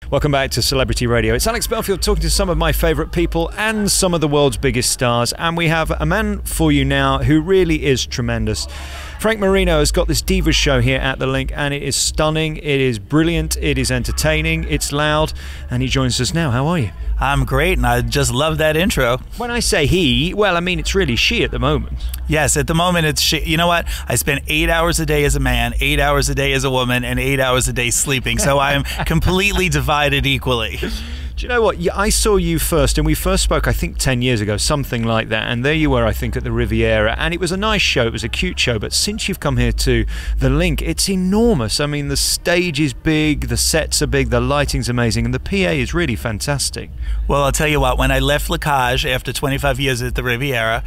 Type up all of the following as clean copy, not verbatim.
Welcome back to Celebrity Radio. It's Alex Belfield talking to some of my favourite people and some of the world's biggest stars. And we have a man for you now who really is tremendous. Frank Marino has got this Divas show here at the Linq, and it is stunning, it is brilliant, it is entertaining, it's loud, and he joins us now. How are you? I'm great, and I just love that intro. When I say he, well, I mean it's really she at the moment. Yes, at the moment it's she. You know what? I spend 8 hours a day as a man, 8 hours a day as a woman, and 8 hours a day sleeping, so I am completely divided equally. Do you know what? I saw you first, and we first spoke, I think, 10 years ago, something like that. And there you were, I think, at the Riviera. And it was a nice show. It was a cute show. But since you've come here to the Linq, it's enormous. I mean, the stage is big, the sets are big, the lighting's amazing, and the PA is really fantastic. Well, I'll tell you what, when I left La Cage after 25 years at the Riviera,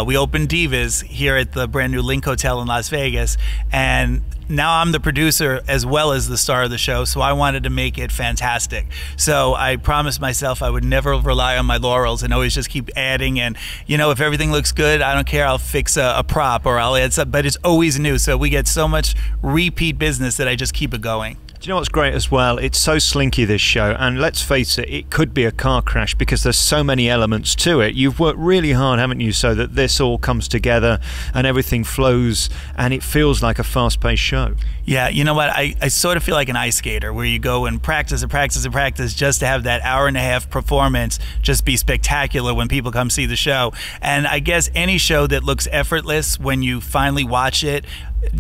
we opened Divas here at the brand new Linq Hotel in Las Vegas. And now I'm the producer as well as the star of the show, so I wanted to make it fantastic. So I promised myself I would never rely on my laurels and always just keep adding. And, you know, if everything looks good, I don't care, I'll fix a prop or I'll add something, but it's always new. So we get so much repeat business that I just keep it going. Do you know what's great as well? It's so slinky, this show, and let's face it, it could be a car crash because there's so many elements to it. You've worked really hard, haven't you, so that this all comes together and everything flows and it feels like a fast-paced show. Yeah, you know what? I sort of feel like an ice skater where you go and practice and practice and practice just to have that hour-and-a-half performance just be spectacular when people come see the show. And I guess any show that looks effortless, when you finally watch it,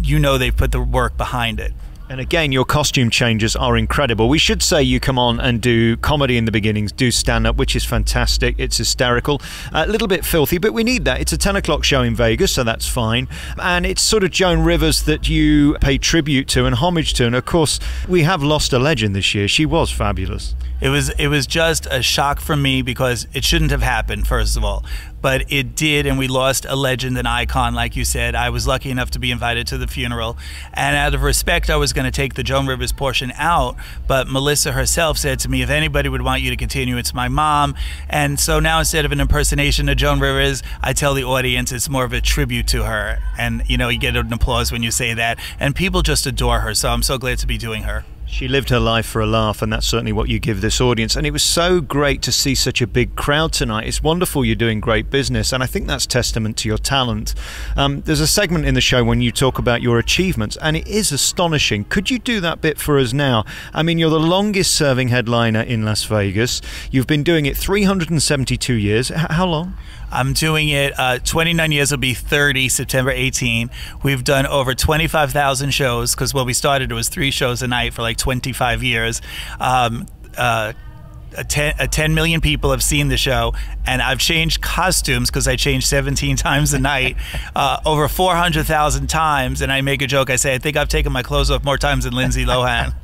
you know they've put the work behind it. And again, your costume changes are incredible. We should say you come on and do comedy in the beginnings, do stand-up, which is fantastic. It's hysterical, a little bit filthy, but we need that. It's a 10 o'clock show in Vegas, so that's fine. And it's sort of Joan Rivers that you pay tribute to and homage to. And of course, we have lost a legend this year. She was fabulous. It was just a shock for me because it shouldn't have happened, first of all. But it did, and we lost a legend, an icon, like you said. I was lucky enough to be invited to the funeral. And out of respect, I was going to take the Joan Rivers portion out. But Melissa herself said to me, if anybody would want you to continue, it's my mom. And so now instead of an impersonation of Joan Rivers, I tell the audience it's more of a tribute to her. And, you know, you get an applause when you say that. And people just adore her, so I'm so glad to be doing her. She lived her life for a laugh, and that's certainly what you give this audience. And it was so great to see such a big crowd tonight. It's wonderful you're doing great business, and I think that's testament to your talent. There's a segment in the show when you talk about your achievements, and it is astonishing. Could you do that bit for us now? I mean, you're the longest serving headliner in Las Vegas. You've been doing it 372 years. How long? I'm doing it 29 years, will be 30 September 18. We've done over 25,000 shows because when we started it was 3 shows a night for like 25 years. 10 million people have seen the show, and I've changed costumes because I changed 17 times a night, over 400,000 times. And I make a joke, I say, I think I've taken my clothes off more times than Lindsay Lohan.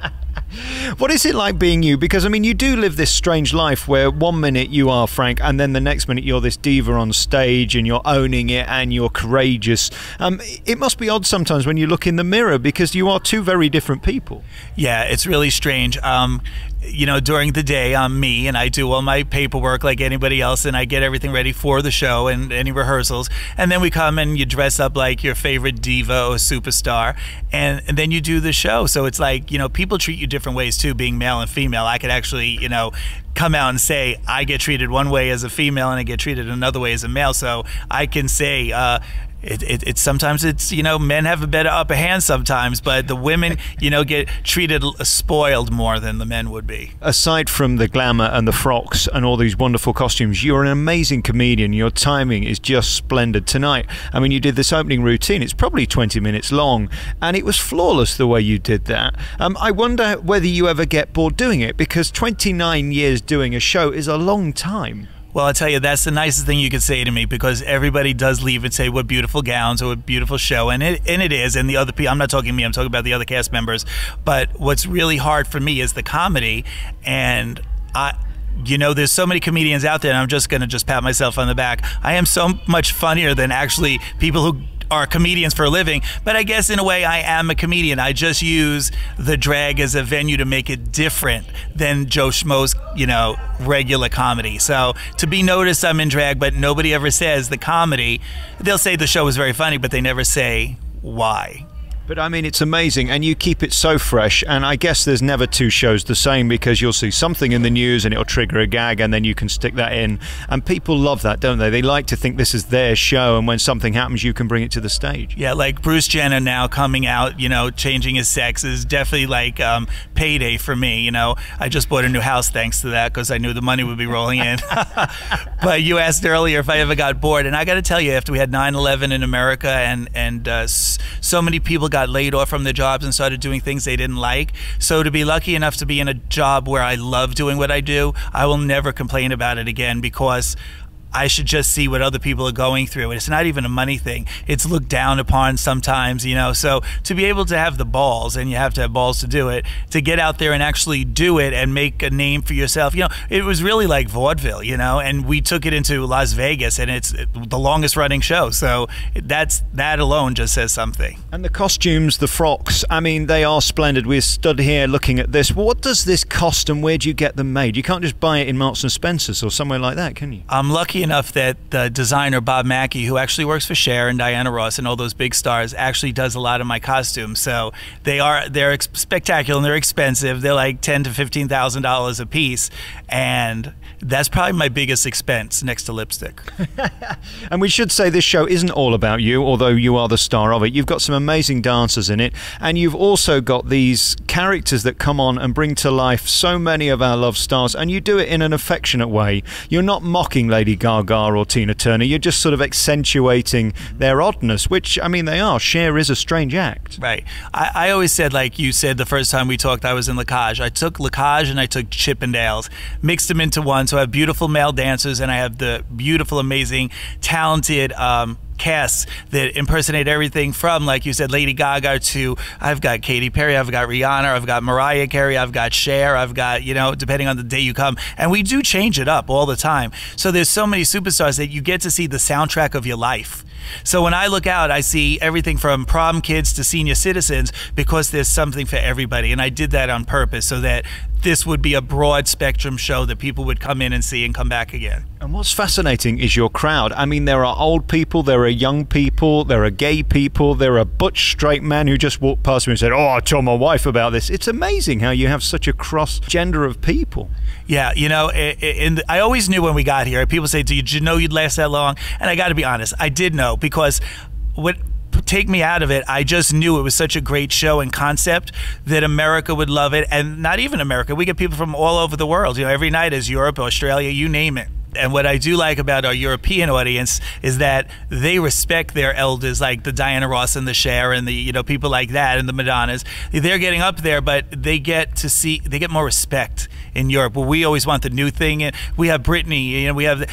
What is it like being you? Because, I mean, you do live this strange life where one minute you are Frank and then the next minute you're this diva on stage and you're owning it and you're courageous. It must be odd sometimes when you look in the mirror because you are two very different people. Yeah, it's really strange. You know, during the day, I'm me, and I do all my paperwork like anybody else, and I get everything ready for the show and any rehearsals. And then we come and you dress up like your favorite diva or superstar, and then you do the show. So it's like, you know, people treat you different ways too, being male and female. I could actually, you know, come out and say I get treated one way as a female and I get treated another way as a male. So I can say, it's sometimes it's, you know, men have a better upper hand sometimes, but the women, you know, get treated spoiled more than the men would be. Aside from the glamour and the frocks and all these wonderful costumes, you're an amazing comedian. Your timing is just splendid tonight. I mean, you did this opening routine. It's probably 20 minutes long, and it was flawless the way you did that. I wonder whether you ever get bored doing it, because 29 years doing a show is a long time. Well, I'll tell you, that's the nicest thing you could say to me, because everybody does leave and say what beautiful gowns or what beautiful show, and it is, and the other people, I'm not talking to me, I'm talking about the other cast members, but what's really hard for me is the comedy, and you know, there's so many comedians out there, and I'm just going to pat myself on the back. I am so much funnier than actually people who are comedians for a living, but I guess in a way I am a comedian. I just use the drag as a venue to make it different than Joe Schmo's, you know, regular comedy. So to be noticed, I'm in drag, but nobody ever says the comedy. They'll say the show was very funny, but they never say why. But I mean, it's amazing, and you keep it so fresh, and I guess there's never two shows the same, because you'll see something in the news and it'll trigger a gag, and then you can stick that in, and people love that, don't they? They like to think this is their show, and when something happens you can bring it to the stage. Yeah, like Bruce Jenner now coming out, you know, changing his sex is definitely like payday for me. You know, I just bought a new house thanks to that, because I knew the money would be rolling in. But you asked earlier if I ever got bored, and I got to tell you, after we had 9/11 in America, and so many people got laid off from their jobs and started doing things they didn't like. So to be lucky enough to be in a job where I love doing what I do, I will never complain about it again, because I should just see what other people are going through. It's not even a money thing. It's looked down upon sometimes, you know. So to be able to have the balls, and you have to have balls to do it, to get out there and actually do it and make a name for yourself. You know, it was really like vaudeville, you know, and we took it into Las Vegas, and it's the longest running show. So that alone just says something. And the costumes, the frocks, I mean, they are splendid. We're stood here looking at this. What does this cost, and where do you get them made? You can't just buy it in Marks and Spencer's or somewhere like that, can you? I'm lucky enough that the designer Bob Mackie, who actually works for Cher and Diana Ross and all those big stars, actually does a lot of my costumes. So they're spectacular, and they're expensive. They're like $10,000 to $15,000 a piece, and that's probably my biggest expense next to lipstick. And we should say this show isn't all about you, although you are the star of it. You've got some amazing dancers in it, and you've also got these characters that come on and bring to life so many of our love stars, and you do it in an affectionate way. You're not mocking Lady Gaga or Tina Turner. You're just sort of accentuating their oddness, which, I mean, they are. Cher is a strange act. Right. I always said, like you said the first time we talked, I was in Lacage. I took Lacage and I took Chippendales, mixed them into one. So I have beautiful male dancers, and I have the beautiful, amazing, talented casts that impersonate everything from, like you said, Lady Gaga to, I've got Katy Perry, I've got Rihanna, I've got Mariah Carey, I've got Cher, I've got, you know, depending on the day you come. And we do change it up all the time. So there's so many superstars that you get to see the soundtrack of your life. So when I look out, I see everything from prom kids to senior citizens, because there's something for everybody. And I did that on purpose, so that this would be a broad spectrum show that people would come in and see and come back again. And what's fascinating is your crowd. I mean, there are old people, there are young people, there are gay people, there are butch straight men who just walked past me and said, "Oh, I told my wife about this." It's amazing how you have such a cross gender of people. Yeah, you know, I always knew when we got here. People say, "Did you know you'd last that long?" And I got to be honest, I did know, because what take me out of it, I just knew it was such a great show and concept that America would love it. And not even America, we get people from all over the world. You know, every night is Europe, Australia, you name it. And what I do like about our European audience is that they respect their elders, like the Diana Ross and the Cher and the, you know, people like that, and the Madonnas. They're getting up there, but they get more respect in Europe, where we always want the new thing. And we have Britney, you know, we have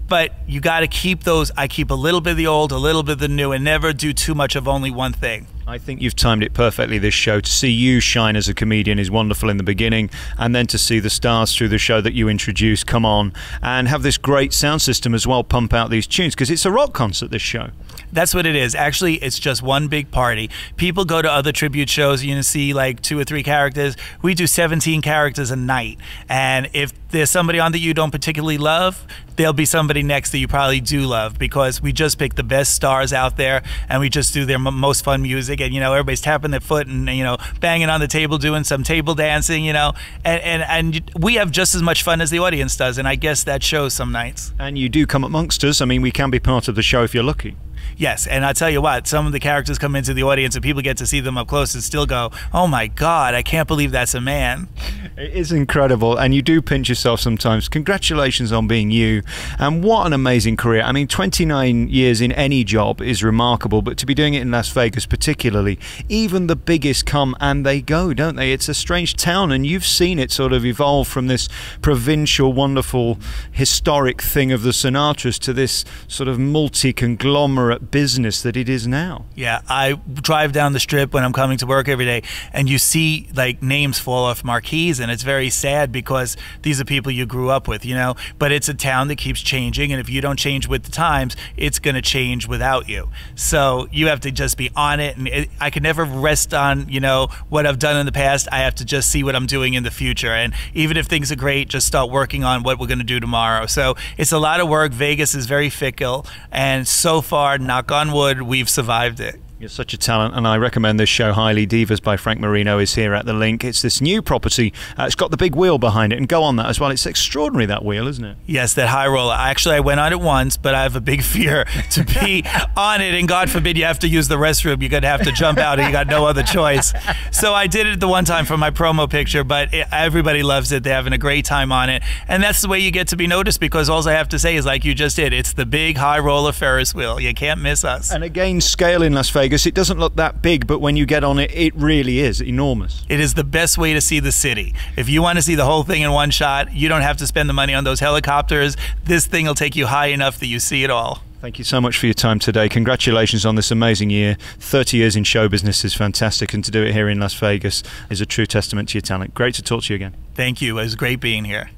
but you got to keep those. I keep a little bit of the old, a little bit of the new, and never do too much of only one thing. I think you've timed it perfectly, this show. To see you shine as a comedian is wonderful in the beginning, and then to see the stars through the show that you introduce come on and have this great sound system as well, pump out these tunes, because it's a rock concert, this show. That's what it is. Actually, it's just one big party. People go to other tribute shows, you see like 2 or 3 characters. We do 17 characters a night, and if there's somebody on that you don't particularly love, there'll be somebody next that you probably do love, because we just pick the best stars out there, and we just do their most fun music. And, you know, everybody's tapping their foot and, you know, banging on the table, doing some table dancing, you know, and we have just as much fun as the audience does, and I guess that shows some nights. And you do come amongst us. I mean, we can be part of the show if you're lucky. Yes, and I tell you what, some of the characters come into the audience and people get to see them up close and still go, "Oh my God, I can't believe that's a man." It is incredible, and you do pinch yourself sometimes. Congratulations on being you, and what an amazing career. I mean, 29 years in any job is remarkable, but to be doing it in Las Vegas particularly, even the biggest come and they go, don't they? It's a strange town, and you've seen it sort of evolve from this provincial, wonderful, historic thing of the Sinatras to this sort of multi-conglomerate business that it is now. Yeah, I drive down the strip when I'm coming to work every day, and you see like names fall off marquees, and it's very sad because these are people you grew up with, you know. But it's a town that keeps changing, and if you don't change with the times, it's going to change without you. So you have to just be on it, and I can never rest on, you know, what I've done in the past. I have to just see what I'm doing in the future, and even if things are great, just start working on what we're going to do tomorrow. So it's a lot of work. Vegas is very fickle, and so far, knock on wood, we've survived it. You're such a talent, and I recommend this show highly. Divas by Frank Marino is here at the Linq. It's this new property. It's got the big wheel behind it, and go on that as well. It's extraordinary, that wheel, isn't it? Yes, that high roller. Actually, I went on it once, but I have a big fear to be on it, and God forbid you have to use the restroom. You're going to have to jump out, and you got no other choice. So I did it the one time for my promo picture, but everybody loves it. They're having a great time on it, and that's the way you get to be noticed, because all I have to say is, like you just did, it's the big high roller Ferris wheel. You can't miss us. And again, scale in Las Vegas. It doesn't look that big, but when you get on it, it really is enormous. It is the best way to see the city. If you want to see the whole thing in one shot, you don't have to spend the money on those helicopters. This thing will take you high enough that you see it all. Thank you so much for your time today. Congratulations on this amazing year. 30 years in show business is fantastic, and to do it here in Las Vegas is a true testament to your talent. Great to talk to you again. Thank you. It was great being here.